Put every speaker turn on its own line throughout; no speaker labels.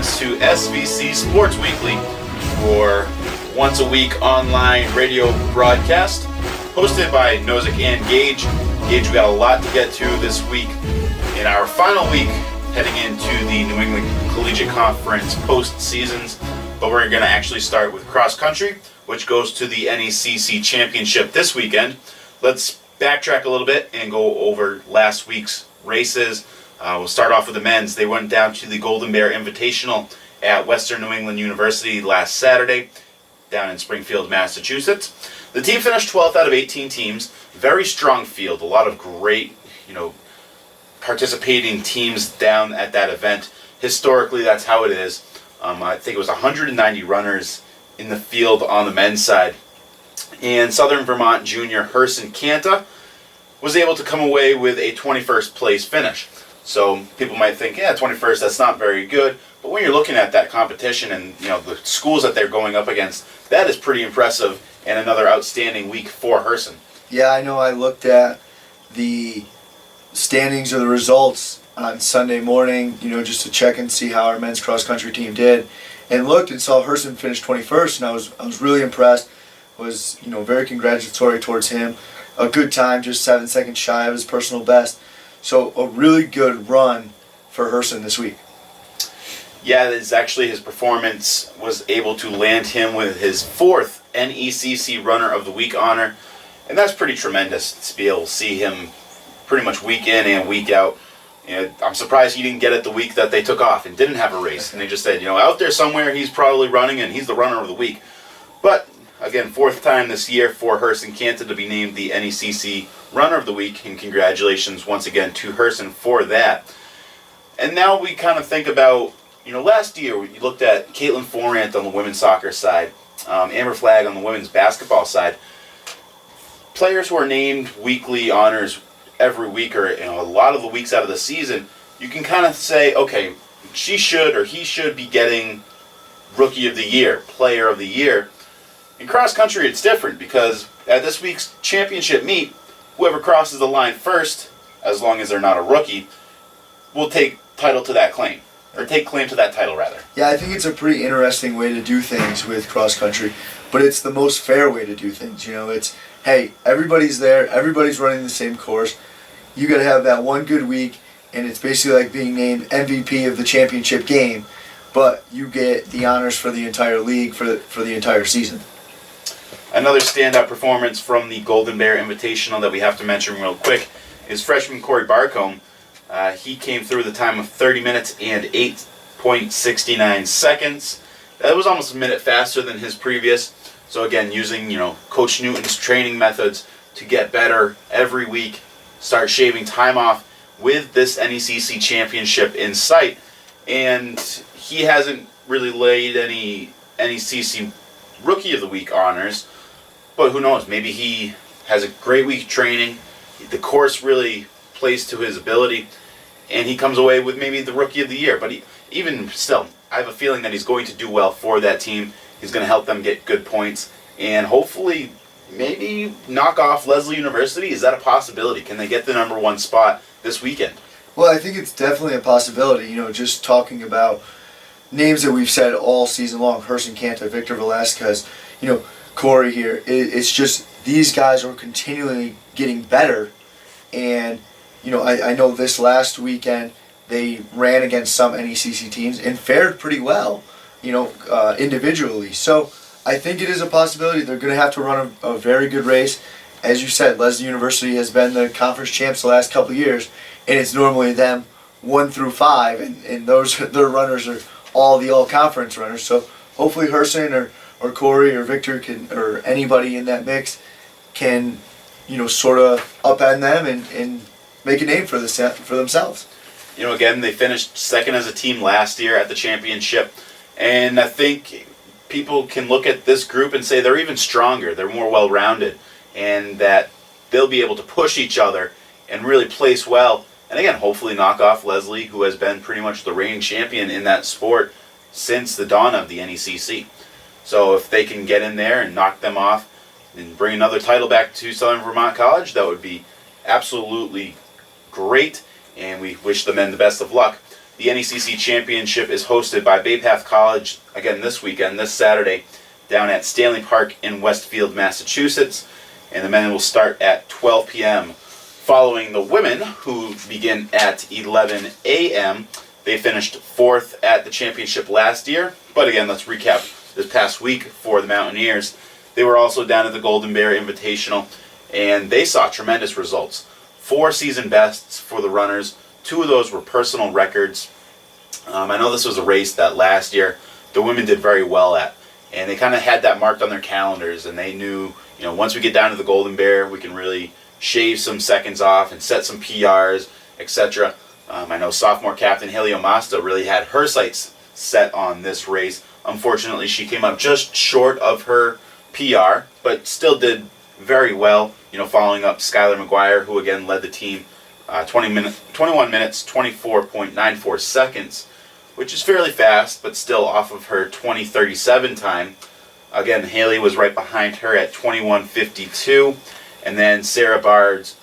chance to SVC Sports Weekly, your once-a-week online radio broadcast, hosted by Nosek Gage. Gage, we got a lot to get to this week in our final week heading into the New England Collegiate Conference postseasons, but we're going to actually start with cross-country, which goes to the NECC Championship this weekend. Let's backtrack a little bit and go over last week's races. We'll start off with the men's. They went down to the Golden Bear Invitational at Western New England University last Saturday down in Springfield, Massachusetts. The team finished 12th out of 18 teams. Very strong field. A lot of great, participating teams down at that event. Historically, that's how it is. I think it was 190 runners in the field on the men's side. And Southern Vermont junior Herson Canta was able to come away with a 21st place finish. So people might think, 21st, that's not very good. But when you're looking at that competition and the schools that they're going up against, that is pretty impressive and another outstanding week for Herson.
Yeah, I know. I looked at the standings or the results on Sunday morning, just to check and see how our men's cross country team did, and looked and saw Herson finish 21st, and I was really impressed. Was very congratulatory towards him. A good time, just 7 seconds shy of his personal best. So a really good run for Herson this week.
Yeah, it's actually his performance was able to land him with his 4th NECC Runner of the Week honor, and that's pretty tremendous to be able to see him pretty much week in and week out. I'm surprised he didn't get it the week that they took off and didn't have a race, and they just said, out there somewhere he's probably running and he's the Runner of the Week. But again, 4th time this year for Herson Canta to be named the NECC Runner of the Week, and congratulations once again to Herson for that. And now we kind of think about, last year we looked at Caitlin Forant on the women's soccer side, Amber Flagg on the women's basketball side. Players who are named weekly honors every week or a lot of the weeks out of the season, you can kind of say, okay, she should or he should be getting Rookie of the Year, Player of the Year. In cross country, it's different because at this week's championship meet, whoever crosses the line first, as long as they're not a rookie, will take title to that claim, or take claim to that title rather.
Yeah, I think it's a pretty interesting way to do things with cross country, but it's the most fair way to do things. It's, hey, everybody's there, everybody's running the same course. You got to have that one good week, and it's basically like being named MVP of the championship game, but you get the honors for the entire league for the entire season.
Another standout performance from the Golden Bear Invitational that we have to mention real quick is freshman Corey Barcombe. He came through the time of 30 minutes and 8.69 seconds. That was almost a minute faster than his previous. So again, using Coach Newton's training methods to get better every week, start shaving time off with this NECC championship in sight. And he hasn't really laid any NECC Rookie of the Week honors. But who knows, maybe he has a great week training, the course really plays to his ability, and he comes away with maybe the Rookie of the Year. But even still, I have a feeling that he's going to do well for that team. He's going to help them get good points, and hopefully maybe knock off Lesley University. Is that a possibility? Can they get the number 1 spot this weekend?
Well, I think it's definitely a possibility. Just talking about names that we've said all season long, Herson Canta, Victor Velasquez, Corey here. It's just these guys are continually getting better, and I know this last weekend they ran against some NECC teams and fared pretty well, individually. So I think it is a possibility. They're going to have to run a very good race. As you said, Lesley University has been the conference champs the last couple of years, and it's normally them 1 through 5, and their runners are all the all-conference runners. So hopefully Herson or Corey or Victor or anybody in that mix can, sort of upend them and make a name for themselves.
Again, they finished 2nd as a team last year at the championship, and I think people can look at this group and say they're even stronger, they're more well-rounded, and that they'll be able to push each other and really place well, and again, hopefully knock off Lesley, who has been pretty much the reigning champion in that sport since the dawn of the NECC. So if they can get in there and knock them off and bring another title back to Southern Vermont College, that would be absolutely great, and we wish the men the best of luck. The NECC Championship is hosted by Bay Path College again this weekend, this Saturday, down at Stanley Park in Westfield, Massachusetts. And the men will start at 12 p.m. Following the women, who begin at 11 a.m. They finished 4th at the championship last year. But again, let's recap this past week for the Mountaineers. They were also down at the Golden Bear Invitational, and they saw tremendous results. 4 season bests for the runners. 2 of those were personal records. I know this was a race that last year the women did very well at, and they kind of had that marked on their calendars, and they knew, once we get down to the Golden Bear, we can really shave some seconds off and set some PRs, etc. I know sophomore captain Haley Omasta really had her sights set on this race. Unfortunately, she came up just short of her PR, but still did very well, following up Skylar McGuire, who again led the team 21 minutes, 24.94 seconds, which is fairly fast, but still off of her 20:37 time. Again, Haley was right behind her at 21:52, and then Sarah Bards,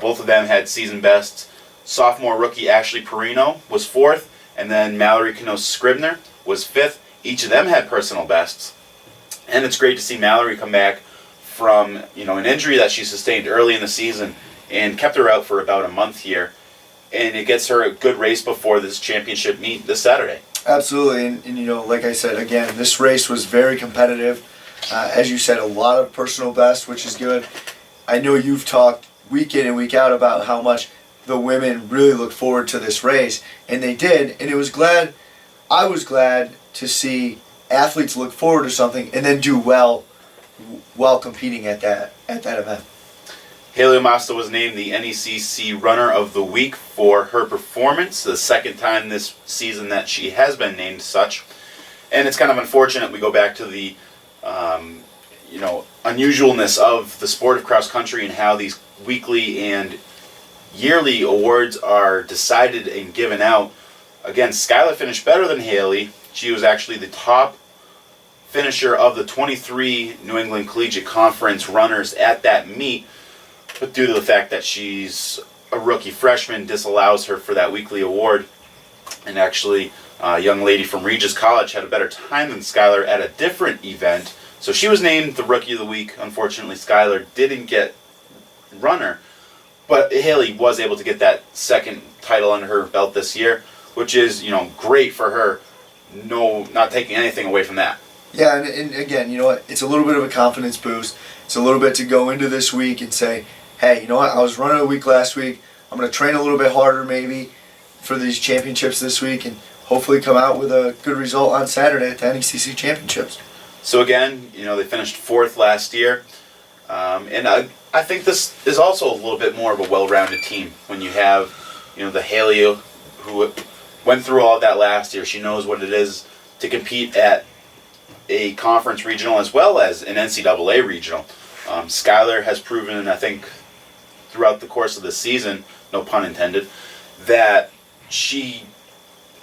both of them had season bests. Sophomore rookie Ashley Perino was 4th, and then Mallory Knos-Scribner was 5th. Each of them had personal bests, and it's great to see Mallory come back from an injury that she sustained early in the season and kept her out for about a month here, and it gets her a good race before this championship meet this Saturday.
Absolutely, and like I said, again, this race was very competitive. As you said, a lot of personal best, which is good. I know you've talked week in and week out about how much the women really look forward to this race, and they did, and I was glad to see athletes look forward to something and then do well while competing at that event.
Haley Omasta was named the NECC Runner of the Week for her performance, the second time this season that she has been named such. And it's kind of unfortunate we go back to the unusualness of the sport of cross country and how these weekly and yearly awards are decided and given out. Again, Skylar finished better than Haley. She was actually the top finisher of the 23 New England Collegiate Conference runners at that meet, but due to the fact that she's a rookie freshman, disallows her for that weekly award. And actually, a young lady from Regis College had a better time than Skylar at a different event, so she was named the Rookie of the Week. Unfortunately, Skylar didn't get runner, but Haley was able to get that second title under her belt this year, which is, great for her. No, not taking anything away from that.
Yeah, and again, it's a little bit of a confidence boost. It's a little bit to go into this week and say, hey, I was running a week last week. I'm going to train a little bit harder maybe for these championships this week and hopefully come out with a good result on Saturday at the NECC Championships.
So again, they finished 4th last year. And I think this is also a little bit more of a well-rounded team when you have, the Haley who went through all of that last year. She knows what it is to compete at a conference regional as well as an NCAA regional. Skylar has proven, I think, throughout the course of the season, no pun intended, that she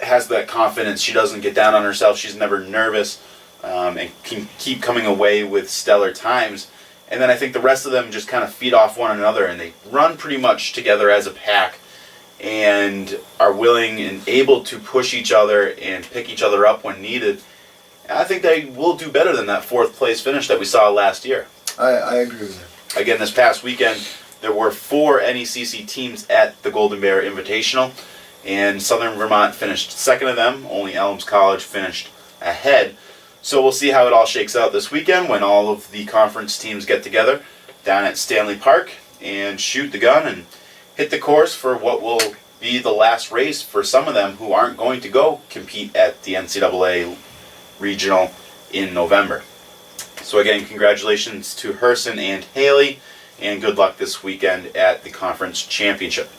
has that confidence. She doesn't get down on herself. She's never nervous, and can keep coming away with stellar times. And then I think the rest of them just kind of feed off one another, and they run pretty much together as a pack and are willing and able to push each other and pick each other up when needed. And I think they will do better than that 4th place finish that we saw last year.
I agree with that.
Again, this past weekend, there were 4 NECC teams at the Golden Bear Invitational, and Southern Vermont finished 2nd of them. Only Elms College finished ahead. So we'll see how it all shakes out this weekend when all of the conference teams get together down at Stanley Park and shoot the gun and hit the course for what will be the last race for some of them who aren't going to go compete at the NCAA regional in November. So again, congratulations to Herson and Haley, and good luck this weekend at the conference championship.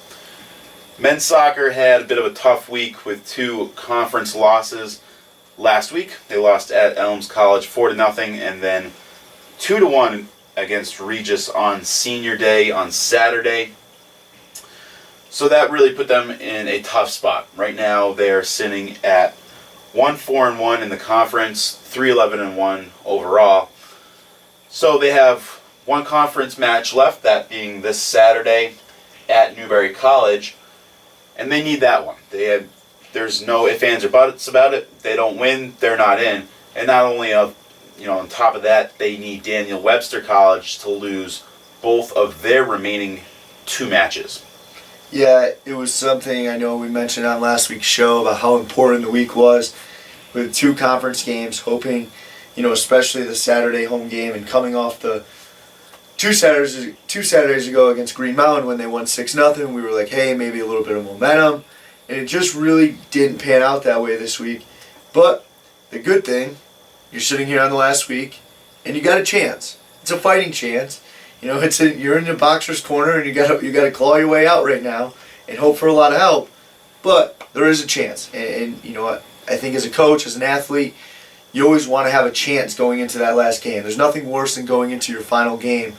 Men's soccer had a bit of a tough week with 2 conference losses. Last week, they lost at Elms College 4-0, and then 2-1 against Regis on Senior Day on Saturday. So that really put them in a tough spot. Right now, they're sitting at 1-4-1 in the conference, 3-11-1 overall. So they have one conference match left, that being this Saturday at Newberry College, and they need that one. They There's no ifs, ands, or buts about it. They don't win, they're not in. And not only on top of that, they need Daniel Webster College to lose both of their remaining 2 matches.
Yeah, it was something I know we mentioned on last week's show about how important the week was with 2 conference games, hoping, especially the Saturday home game and coming off the 2 Saturdays ago against Green Mountain when they won 6-0, we were like, hey, maybe a little bit of momentum. And it just really didn't pan out that way this week. But the good thing, you're sitting here on the last week and you got a chance. It's a fighting chance. You're in the boxer's corner and you got to claw your way out right now and hope for a lot of help. But there is a chance. And you know what? I think as a coach, as an athlete, you always want to have a chance going into that last game. There's nothing worse than going into your final game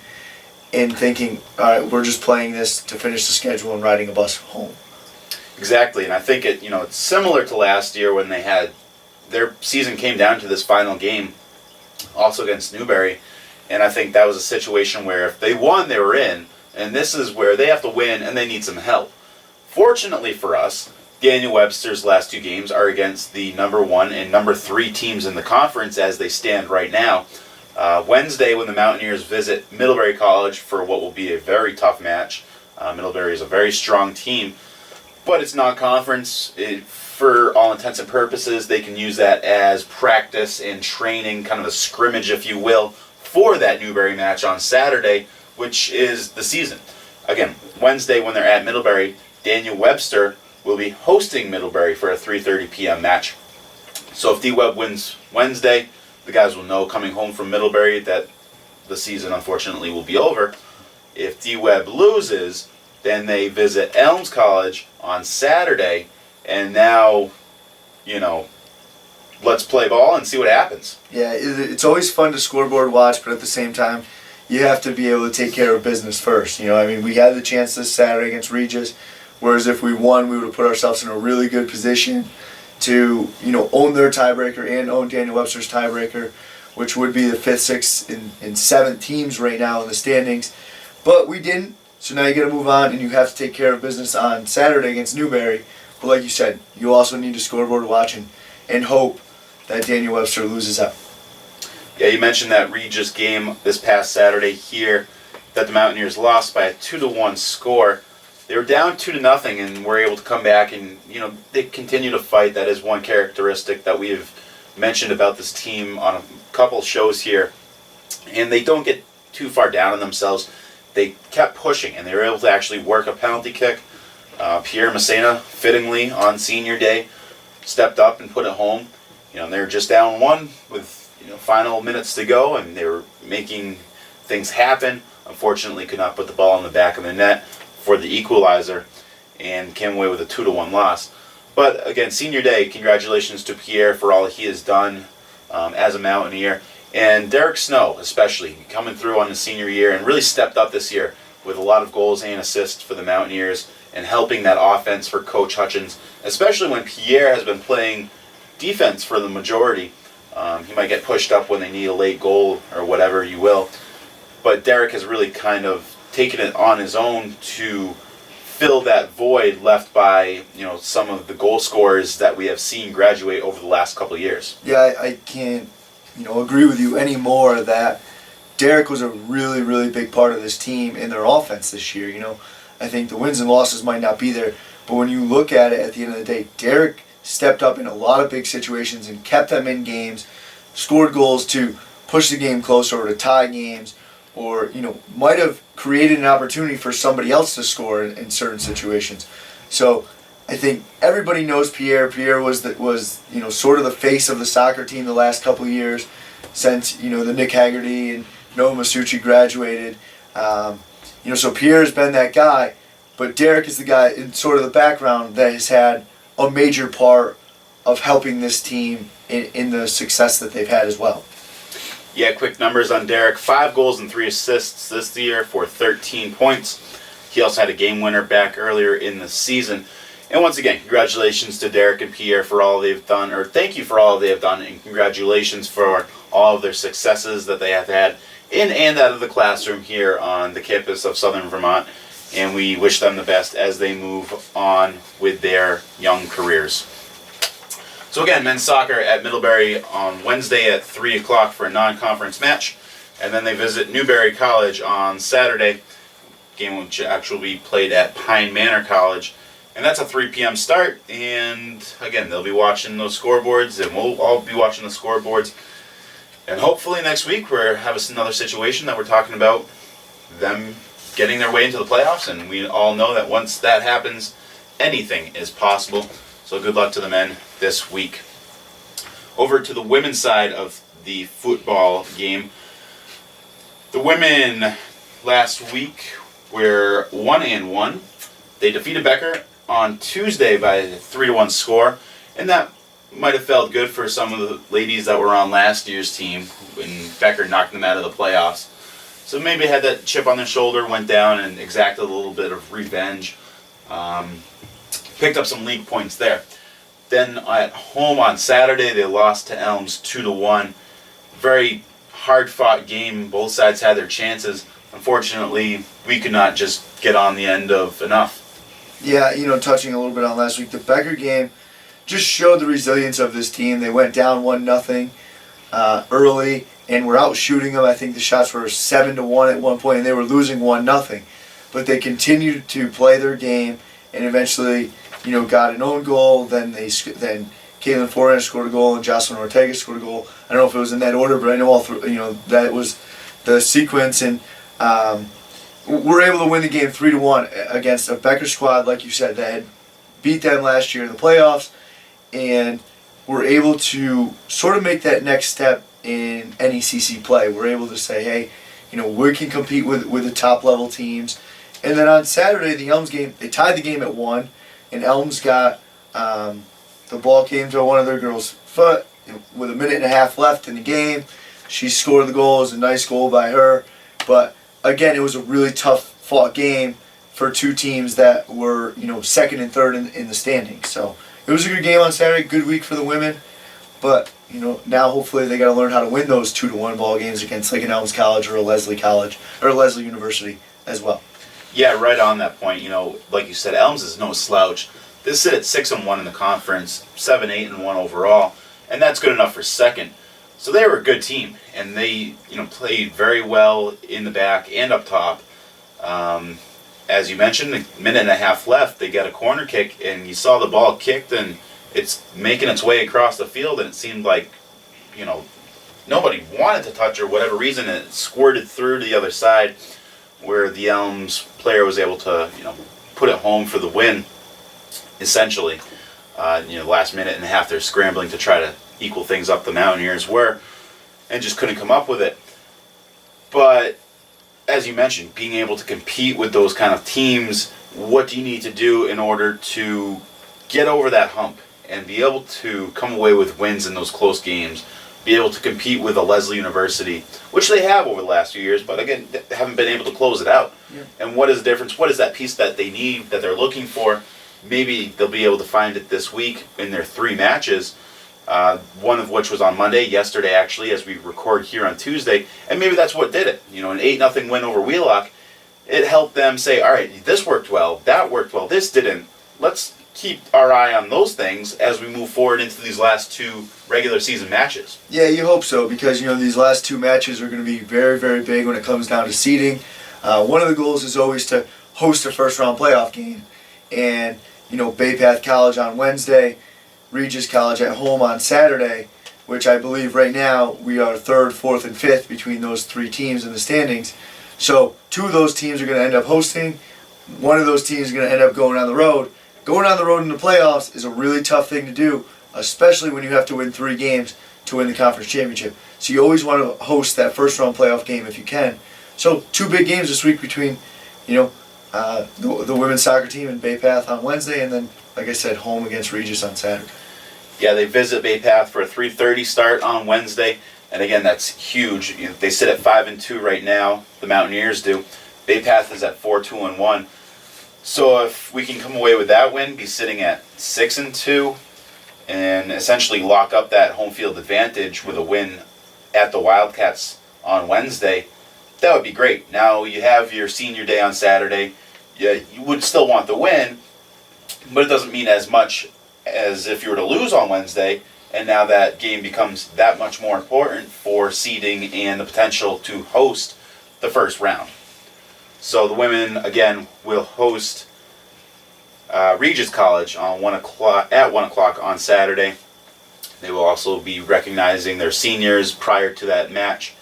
and thinking, all right, we're just playing this to finish the schedule and riding a bus home.
Exactly, and I think it's similar to last year when they had their season came down to this final game, also against Newberry, and I think that was a situation where if they won, they were in, and this is where they have to win and they need some help. Fortunately for us, Daniel Webster's last 2 games are against the number 1 and number 3 teams in the conference as they stand right now. Wednesday, when the Mountaineers visit Middlebury College for what will be a very tough match. Middlebury is a very strong team, but it's non-conference. For all intents and purposes, they can use that as practice and training, kind of a scrimmage, if you will, for that Newberry match on Saturday, which is the season. Again, Wednesday when they're at Middlebury, Daniel Webster will be hosting Middlebury for a 3:30 p.m. match. So if D-Web wins Wednesday, the guys will know coming home from Middlebury that the season unfortunately will be over. If D-Web loses, then they visit Elms College on Saturday, and now, let's play ball and see what happens.
Yeah, it's always fun to scoreboard watch, but at the same time, you have to be able to take care of business first. We had the chance this Saturday against Regis, whereas if we won, we would have put ourselves in a really good position to, own their tiebreaker and own Daniel Webster's tiebreaker, which would be the 5th, 6th, and 7th teams right now in the standings. But we didn't, so now you got to move on, and you have to take care of business on Saturday against Newberry. But like you said, you also need to scoreboard watching and hope that Daniel Webster loses out.
Yeah, you mentioned that Regis game this past Saturday here that the Mountaineers lost by a 2-1 score. They were down 2-0 and were able to come back and, they continue to fight. That is one characteristic that we've mentioned about this team on a couple shows here. And they don't get too far down on themselves. They kept pushing and they were able to actually work a penalty kick. Pierre Messina, fittingly on senior day, stepped up and put it home. They were just down 1 with final minutes to go, and they were making things happen. Unfortunately, could not put the ball in the back of the net for the equalizer, and came away with a 2-1 loss. But again, senior day, congratulations to Pierre for all he has done as a Mountaineer, and Derek Snow especially coming through on his senior year and really stepped up this year with a lot of goals and assists for the Mountaineers and helping that offense for Coach Hutchins, especially when Pierre has been playing defense for the majority. He might get pushed up when they need a late goal or whatever you will. But Derek has really kind of taken it on his own to fill that void left by some of the goal scorers that we have seen graduate over the last couple of years.
Yeah, I can't agree with you anymore that Derek was a really, really big part of this team in their offense this year. I think the wins and losses might not be there, but when you look at it at the end of the day, Derek stepped up in a lot of big situations and kept them in games, scored goals to push the game closer or to tie games, or might have created an opportunity for somebody else to score in certain situations. So I think everybody knows Pierre. Pierre was sort of the face of the soccer team the last couple of years since the Nick Haggerty and Noah Masucci graduated. So Pierre has been that guy, but Derek is the guy in sort of the background that has had a major part of helping this team in the success that they've had as well.
Yeah, quick numbers on Derek. 5 goals and 3 assists this year for 13 points. He also had a game winner back earlier in the season. And once again, congratulations to Derek and Pierre for all they've done, or thank you for all they have done, and congratulations for all of their successes that they have had in and out of the classroom here on the campus of Southern Vermont. And we wish them the best as they move on with their young careers. So again, men's soccer at Middlebury on Wednesday at 3 o'clock for a non-conference match. And then they visit Newberry College on Saturday, game which actually will be played at Pine Manor College. And that's a 3 p.m. start. And again, they'll be watching those scoreboards, and we'll all be watching the scoreboards. And hopefully next week we'll have another situation that we're talking about, them getting their way into the playoffs. And we all know that once that happens, anything is possible. So good luck to the men this week. Over to the women's side of the football game. The women last week were 1-1. They defeated Becker on Tuesday by a 3-1 score, and that might have felt good for some of the ladies that were on last year's team when Becker knocked them out of the playoffs. So maybe had that chip on their shoulder, went down and exacted a little bit of revenge. Picked up some league points there. Then at home on Saturday, they lost to Elms 2-1. Very hard-fought game. Both sides had their chances. Unfortunately, we could not just get on the end of enough.
Yeah, touching a little bit on last week, the Becker game just showed the resilience of this team. They went down 1-0 early, and were out shooting them. I think the shots were 7-1 at one point, and they were losing 1-0. But they continued to play their game, and eventually, got an own goal. Then Caitlin Forrest scored a goal, and Jocelyn Ortega scored a goal. I don't know if it was in that order, but I know all three. That was the sequence, and we're able to win the game 3-1 against a Becker squad, like you said, that had beat them last year in the playoffs, and we're able to sort of make that next step in NECC play. We're able to say, hey, we can compete with the top level teams. And then on Saturday, the Elms game, they tied the game at 1, and Elms got the ball came to one of their girls' foot with a minute and a half left in the game. She scored the goal. It was a nice goal by her. But again, it was a really tough fought game for two teams that were, second and third in the standings. So it was a good game on Saturday, good week for the women. But, now hopefully they got to learn how to win those 2-1 ball games against like an Elms College or a Leslie College or a Leslie University as well.
Yeah, right on that point. Like you said, Elms is no slouch. They sit at 6-1 in the conference, 7-8-1 overall, and that's good enough for second. So they were a good team, and they played very well in the back and up top. As you mentioned, a minute and a half left, they got a corner kick, and you saw the ball kicked, and it's making its way across the field, and it seemed like nobody wanted to touch her, whatever reason, and it squirted through to the other side, where the Elms player was able to put it home for the win. Essentially, last minute and a half, they're scrambling to try to equal things up. The Mountaineers were, and just couldn't come up with it. But as you mentioned, being able to compete with those kind of teams, what do you need to do in order to get over that hump and be able to come away with wins in those close games? Be able to compete with a Leslie University, which they have over the last few years, but again, they haven't been able to close it out. Yeah. And what is the difference? What is that piece that they need, that they're looking for? Maybe they'll be able to find it this week in their 3 matches, one of which was on Monday, yesterday actually, as we record here on Tuesday, and maybe that's what did it. An 8-0 win over Wheelock, it helped them say, all right, this worked well, that worked well, this didn't. Let's keep our eye on those things as we move forward into these last 2 regular season matches. Yeah,
you hope so, because these last 2 matches are going to be very, very big when it comes down to seeding. One of the goals is always to host a first-round playoff game, and Bay Path College on Wednesday, Regis College at home on Saturday, which I believe right now we are 3rd, 4th, and 5th between those 3 teams in the standings. So 2 of those teams are going to end up hosting. One of those teams is going to end up going on the road. Going on the road in the playoffs is a really tough thing to do, especially when you have to win 3 games to win the conference championship. So you always want to host that first round playoff game if you can. So 2 big games this week between, the women's soccer team and Bay Path on Wednesday, and then, like I said, home against Regis on Saturday.
Yeah, they visit Bay Path for a 3:30 start on Wednesday, and again, that's huge. They sit at 5-2 right now. The Mountaineers do. Bay Path is at 4-2-1. So if we can come away with that win, be sitting at 6-2, and essentially lock up that home field advantage with a win at the Wildcats on Wednesday, that would be great. Now you have your senior day on Saturday. You would still want the win, but it doesn't mean as much as if you were to lose on Wednesday, and now that game becomes that much more important for seeding and the potential to host the first round. So the women, again, will host Regis College on at 1 o'clock on Saturday. They will also be recognizing their seniors prior to that match.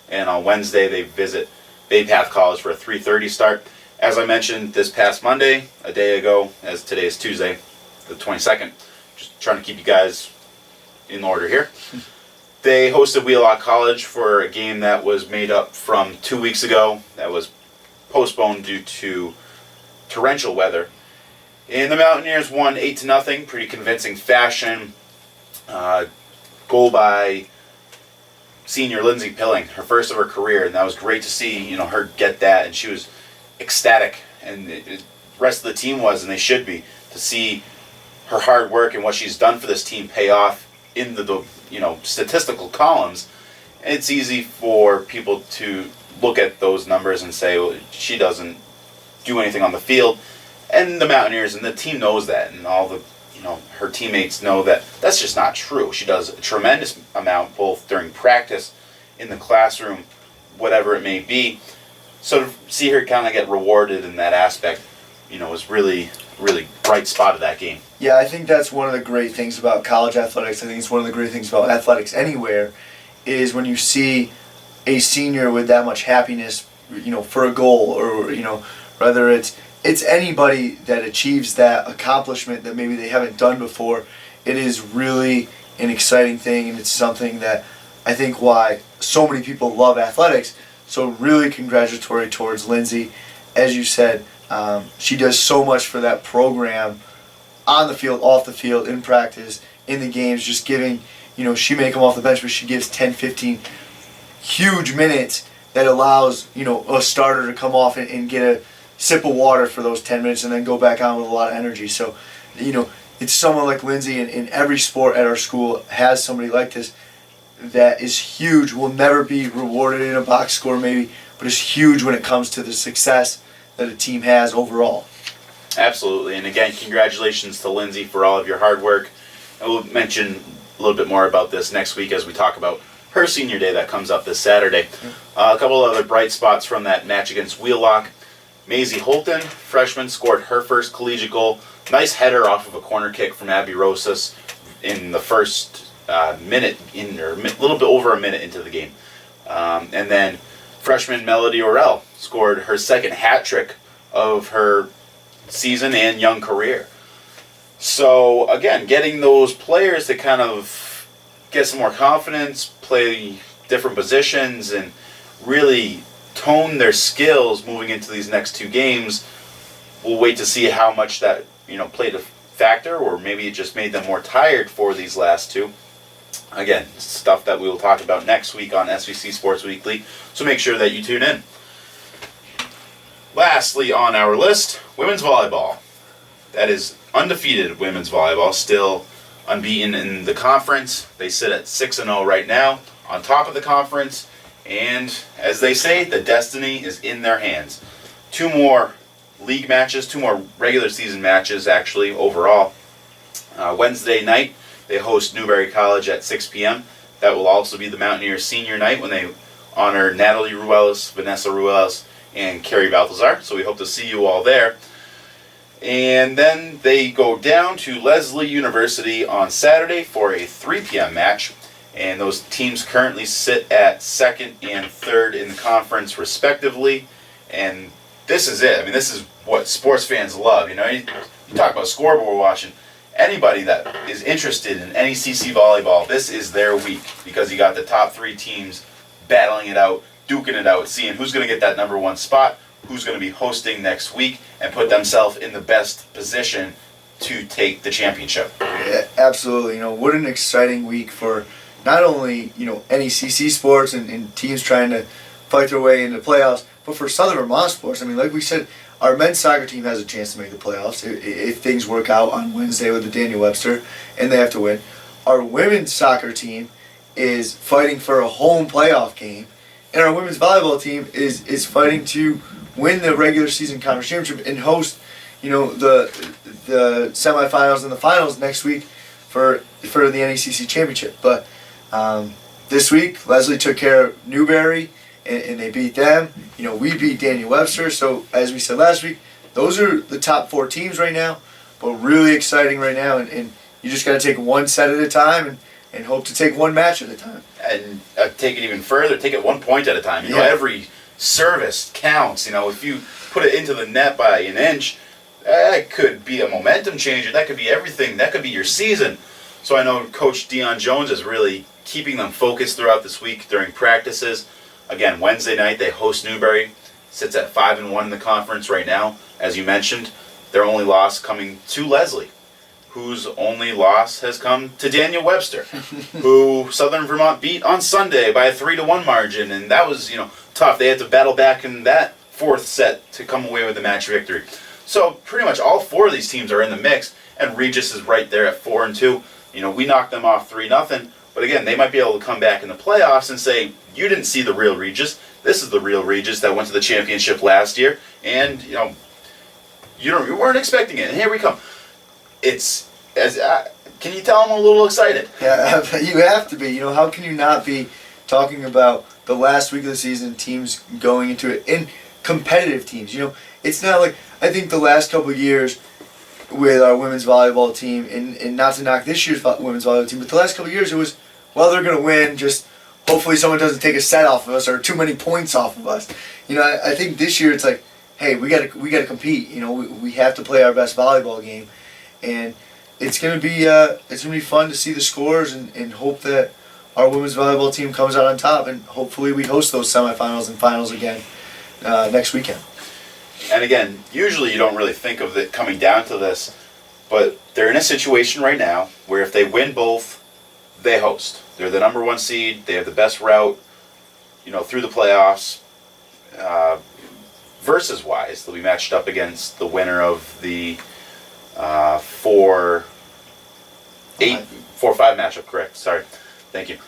And on Wednesday, they visit Bay Path College for a 3:30 start. As I mentioned this past Monday, a day ago, as today is Tuesday, the 22nd, just trying to keep you guys in order here. They hosted Wheelock College for a game that was made up from 2 weeks ago that was postponed due to torrential weather. And the Mountaineers won 8-0, pretty convincing fashion. Goal by senior Lindsay Pilling, her first of her career, and that was great to see, her get that, and she was ecstatic, and the rest of the team was, and they should be, to see her hard work and what she's done for this team pay off in the statistical columns. And it's easy for people to look at those numbers and say, well, she doesn't do anything on the field, and the Mountaineers and the team knows that, and all the her teammates know that that's just not true. She does a tremendous amount, both during practice, in the classroom, whatever it may be. So to see her kind of get rewarded in that aspect, was really, really bright spot of that game.
Yeah, I think that's one of the great things about college athletics. I think it's one of the great things about athletics anywhere, is when you see a senior with that much happiness, for a goal, or whether it's anybody that achieves that accomplishment that maybe they haven't done before. It is really an exciting thing, and it's something that I think why so many people love athletics. So really congratulatory towards Lindsay. As you said, she does so much for that program on the field, off the field, in practice, in the games, just giving, she may come off the bench, but she gives 10, 15 huge minutes that allows, a starter to come off and get a sip of water for those 10 minutes and then go back on with a lot of energy. So, it's someone like Lindsay, and in every sport at our school has somebody like this that is huge, will never be rewarded in a box score maybe, but is huge when it comes to the success that a team has overall.
Absolutely, and again, congratulations to Lindsay for all of your hard work. And we'll mention a little bit more about this next week as we talk about her senior day that comes up this Saturday. A couple of other bright spots from that match against Wheelock. Maisie Holton, freshman, scored her first collegiate goal. Nice header off of a corner kick from Abby Rosas in the first minute, a little bit over a minute into the game. And then freshman Melody Orell scored her second hat trick of her season and young career. So again, getting those players to kind of get some more confidence, play different positions, and really tone their skills moving into these next two games. We'll wait to see how much that played a factor, or maybe it just made them more tired for these last two. Again, stuff that we will talk about next week on SVC Sports Weekly, so make sure that you tune in. Lastly on our list, women's volleyball. That is undefeated women's volleyball, still unbeaten in the conference. They sit at 6-0 right now, on top of the conference. And as they say, the destiny is in their hands. 2 more league matches, 2 more regular season matches actually overall. Wednesday night, they host Newberry College at 6 p.m. That will also be the Mountaineers senior night when they honor Natalie Ruelas, Vanessa Ruelas, and Carrie Balthazar. So we hope to see you all there. And then they go down to Leslie University on Saturday for a 3 p.m. match. And those teams currently sit at 2nd and 3rd in the conference respectively. And this is it. I mean, this is what sports fans love. You talk about scoreboard watching. Anybody that is interested in NECC volleyball, this is their week, because you got the top 3 teams battling it out, duking it out, seeing who's going to get that number 1 spot, who's going to be hosting next week, and put themselves in the best position to take the championship.
Yeah, absolutely. What an exciting week for not only, NECC sports and teams trying to fight their way into playoffs, but for Southern Vermont sports. I mean, like we said, our men's soccer team has a chance to make the playoffs if things work out on Wednesday with the Daniel Webster, and they have to win. Our women's soccer team is fighting for a home playoff game, and our women's volleyball team is fighting to win the regular season conference championship and host, the semifinals and the finals next week for the NECC championship. But this week, Leslie took care of Newberry, and they beat them. We beat Daniel Webster. So as we said last week, those are the top 4 teams right now. But really exciting right now, and you just got to take one set at a time and hope to take one match at a time.
And take it even further, take it 1 point at a time. Every service counts. If you put it into the net by an inch, that could be a momentum changer. That could be everything. That could be your season. So I know Coach Dion Jones is really keeping them focused throughout this week during practices. Again, Wednesday night they host Newberry. Sits at 5-1 in the conference right now. As you mentioned, their only loss coming to Leslie, whose only loss has come to Daniel Webster, who Southern Vermont beat on Sunday by a 3-1 margin, and that was tough. They had to battle back in that 4th set to come away with the match victory. So pretty much all 4 of these teams are in the mix, and Regis is right there at 4-2. We knocked them off 3-0, but again, they might be able to come back in the playoffs and say, you didn't see the real Regis. This is the real Regis that went to the championship last year, and you weren't expecting it, and here we come. It's can you tell I'm a little excited?
Yeah, you have to be. How can you not be talking about the last week of the season, teams going into it, and competitive teams? It's not like, I think the last couple of years with our women's volleyball team, and not to knock this year's women's volleyball team, but the last couple of years it was, well, they're going to win, just hopefully someone doesn't take a set off of us or too many points off of us. I think this year it's like, hey, we got to compete. We have to play our best volleyball game, and it's gonna be fun to see the scores and hope that our women's volleyball team comes out on top, and hopefully we host those semifinals and finals again next weekend.
And again, usually you don't really think of it coming down to this, but they're in a situation right now where if they win both, they host. They're the number 1 seed. They have the best route, through the playoffs. Versus wise, they'll be matched up against the winner of the 4-5 matchup. Correct. Sorry. Thank you.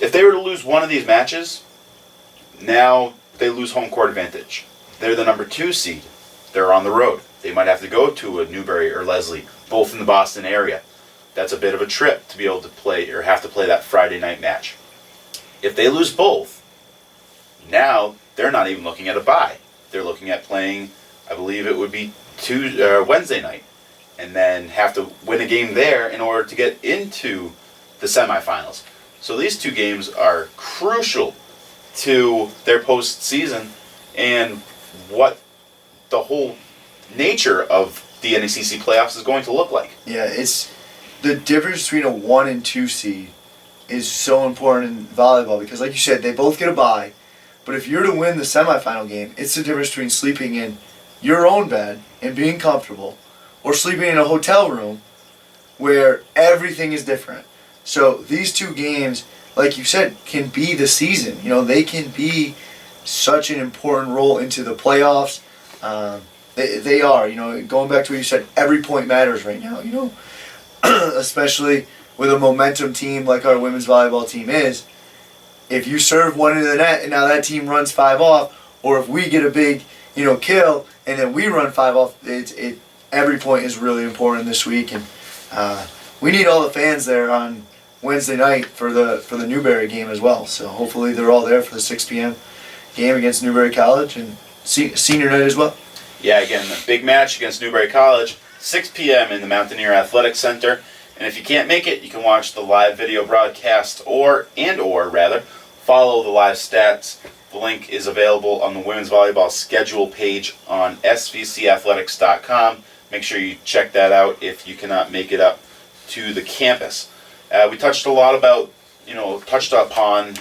If they were to lose one of these matches, now they lose home court advantage. They're the number 2 seed. They're on the road. They might have to go to a Newberry or Leslie, both in the Boston area. That's a bit of a trip to be able to play or have to play that Friday night match. If they lose both, now they're not even looking at a bye. They're looking at playing, I believe it would be Wednesday night, and then have to win a game there in order to get into the semifinals. So these 2 games are crucial to their postseason and what the whole nature of the NECC playoffs is going to look like.
Yeah, it's the difference between a 1 and 2 seed is so important in volleyball because, like you said, they both get a bye. But if you're to win the semifinal game, it's the difference between sleeping in your own bed and being comfortable, or sleeping in a hotel room where everything is different. So these 2 games, like you said, can be the season. They can be such an important role into the playoffs. They are. Going back to what you said, every point matters right now. Especially with a momentum team like our women's volleyball team is. If you serve one into the net and now that team runs 5 off, or if we get a big, kill and then we run 5 off, every point is really important this week, and we need all the fans there on Wednesday night for the Newberry game as well. So hopefully they're all there for the 6 p.m. game against Newberry College and senior night as well.
Yeah, again, a big match against Newberry College, 6 p.m. in the Mountaineer Athletic Center. And if you can't make it, you can watch the live video broadcast or follow the live stats. The link is available on the women's volleyball schedule page on svcathletics.com. Make sure you check that out if you cannot make it up to the campus. We touched upon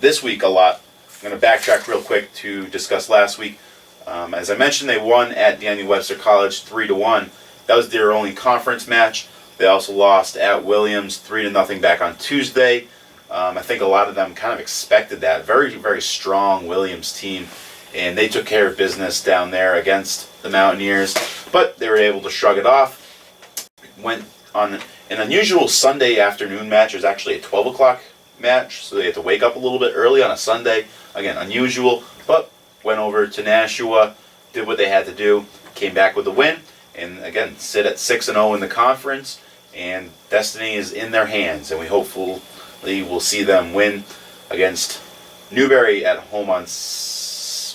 this week a lot. I'm going to backtrack real quick to discuss last week. As I mentioned, they won at Daniel Webster College 3-1. That was their only conference match. They also lost at Williams 3-0 back on Tuesday. I think a lot of them kind of expected that. Very, very strong Williams team, and they took care of business down there against the Mountaineers, but they were able to shrug it off. Went on an unusual Sunday afternoon match. It was actually a 12 o'clock match, so they had to wake up a little bit early on a Sunday. Again, unusual, but went over to Nashua, did what they had to do, came back with a win, and again, sit at 6-0 in the conference, and destiny is in their hands, and we hopefully will see them win against Newberry at home on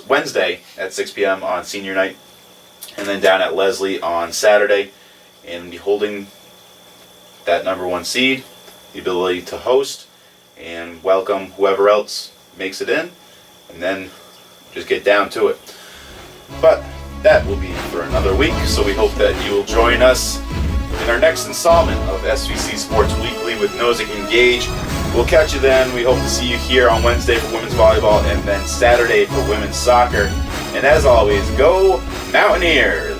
Wednesday at 6 p.m. on senior night, and then down at Leslie on Saturday, and be holding that number 1 seed, the ability to host, and welcome whoever else makes it in, and then just get down to it. But that will be for another week, so we hope that you will join us in our next installment of SVC Sports Weekly with Nosek and Gage. We'll catch you then. We hope to see you here on Wednesday for women's volleyball and then Saturday for women's soccer. And as always, go Mountaineers!